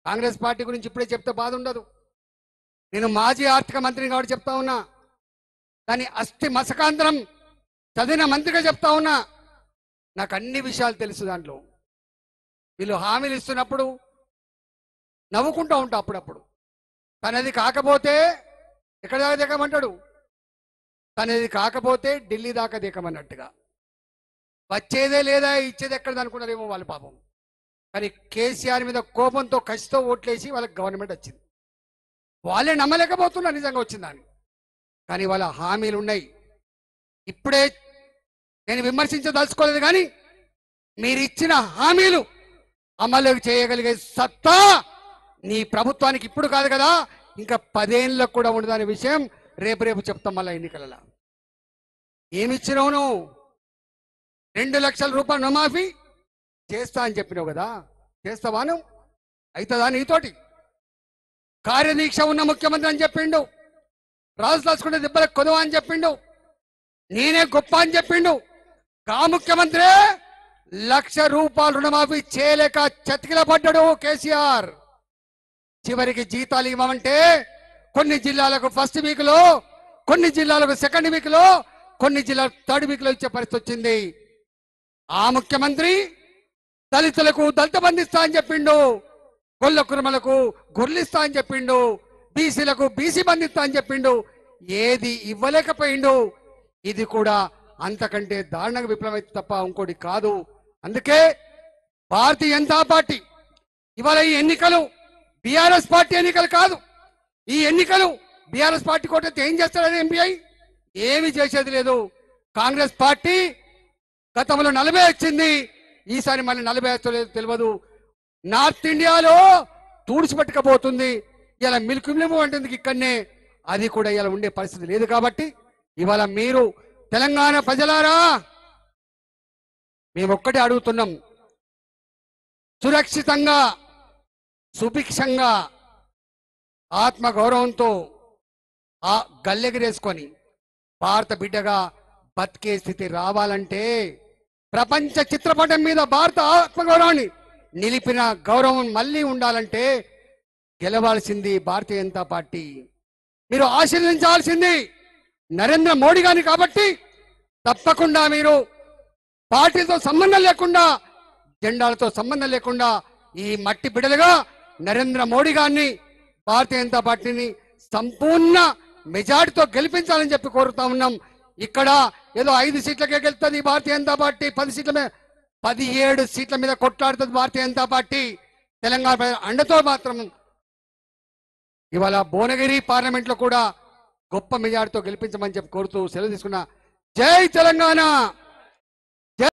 Congress party గురించి ఇప్పుడే చెప్తే బాధ ఉండదు. నేను మాజీ ఆర్థిక మంత్రిని కాబట్టి చెప్తా ఉన్నా, దాని అస్థి మసకాంతరం చదివిన మంత్రిగా చెప్తా ఉన్నా. నాకు అన్ని విషయాలు తెలుసు. దాంట్లో వీళ్ళు హామీలు ఇస్తున్నప్పుడు నవ్వుకుంటూ ఉంటా అప్పుడప్పుడు. తనది కాకపోతే ఎక్కడ దాకా దిగమంటాడు, తనది కాకపోతే ఢిల్లీ దాకా దిగమన్నట్టుగా. వచ్చేదే లేదా, ఇచ్చేది ఎక్కడది అనుకున్నారేమో వాళ్ళ పాపం. కానీ కేసీఆర్ మీద కోపంతో కసితో ఓట్లేసి వాళ్ళకి గవర్నమెంట్ వచ్చింది. వాళ్ళే నమ్మలేకపోతున్నారు నిజంగా వచ్చిందని. కానీ వాళ్ళ హామీలు ఉన్నాయి. ఇప్పుడే నేను విమర్శించదలుచుకోలేదు, కానీ మీరు ఇచ్చిన హామీలు అమలు చేయగలిగే సత్తా నీ ప్రభుత్వానికి ఇప్పుడు కాదు కదా, ఇంకా 10 ఏళ్ళకు కూడా ఉండదనే విషయం రేపు చెప్తాం. మళ్ళీ ఎన్నికలలో ఏమిచ్చినావు నువ్వు? 2 లక్షల రూపాయలు రుణమాఫీ చేస్తా అని చెప్పినావు కదా, చేస్తావా నువ్వు? అవుతుందా నీతోటి? కార్యదీక్ష ఉన్న ముఖ్యమంత్రి అని చెప్పిండు, రాజు దాచుకుంటే దెబ్బలకు కొదవా అని చెప్పిండు, నేనే గొప్ప అని చెప్పిండు. కా ముఖ్యమంత్రి 1 లక్ష రూపాయలు రుణమాఫీ చేయలేక చతికిల పడ్డాడు కేసీఆర్. చివరికి జీతాలు ఇవ్వమంటే కొన్ని జిల్లాలకు ఫస్ట్ వీక్ లో, కొన్ని జిల్లాలకు సెకండ్ వీక్ లో, కొన్ని జిల్లాలకు థర్డ్ వీక్ లో ఇచ్చే పరిస్థితి వచ్చింది. ఆ ముఖ్యమంత్రి దళితులకు దళిత బంధిస్తా అని చెప్పిండు, గొల్ల కురుమలకు గొర్లిస్తా అని చెప్పిండు, బీసీలకు బీసీ బంధిస్తా అని చెప్పిండు. ఏది ఇవ్వలేకపోయిండు. ఇది కూడా అంతకంటే దారుణంగా విప్లవం తప్ప ఇంకోటి కాదు. అందుకే భారతీయ జనతా పార్టీ ఇవాళ ఈ ఎన్నికలు బీఆర్ఎస్ పార్టీ ఎన్నికలు కాదు. ఈ ఎన్నికలు బీఆర్ఎస్ పార్టీ కోటైతే ఏం చేస్తాడని ఎంపీఐ ఏమి చేసేది లేదు. కాంగ్రెస్ పార్టీ గతంలో 40 వచ్చింది, ఈసారి మళ్ళీ 40 వస్తలేదు తెలియదు. నార్త్ ఇండియాలో తూడిచిపెట్టకపోతుంది. ఇలా మిల్కు అంటుంది ఇక్కడనే, అది కూడా ఇలా ఉండే పరిస్థితి లేదు. కాబట్టి ఇవాళ మీరు తెలంగాణ ప్రజలారా, మేము ఒక్కటే అడుగుతున్నాం, సురక్షితంగా సుభిక్షంగా ఆత్మగౌరవంతో ఆ గల్లెగిరేసుకొని భారత బిడ్డగా బతికే స్థితి రావాలంటే, ప్రపంచ చిత్రపటం మీద భారత ఆత్మగౌరవాన్ని నిలిపిన గౌరవం మళ్ళీ ఉండాలంటే గెలవాల్సింది భారతీయ జనతా పార్టీ. మీరు ఆశీర్వదించాల్సింది నరేంద్ర మోడీ గారిని. కాబట్టి తప్పకుండా మీరు పార్టీతో సంబంధం లేకుండా, జెండాలతో సంబంధం లేకుండా ఈ మట్టి బిడలుగా నరేంద్ర మోడీ గారిని, భారతీయ జనతా పార్టీని సంపూర్ణ మెజార్టీతో గెలిపించాలని చెప్పి కోరుతా ఉన్నాం. ఇక్కడ ఏదో 5 సీట్లకే గెలుస్తుంది భారతీయ జనతా పార్టీ, 10 సీట్ల మీద 17 సీట్ల మీద కొట్లాడుతుంది భారతీయ జనతా పార్టీ. తెలంగాణ అండతో మాత్రం ఇవాళ భువనగిరి పార్లమెంట్ లో కూడా గొప్ప మెజార్టీతో గెలిపించమని చెప్పి కోరుతూ సెలవు తీసుకున్నా. జై తెలంగాణ.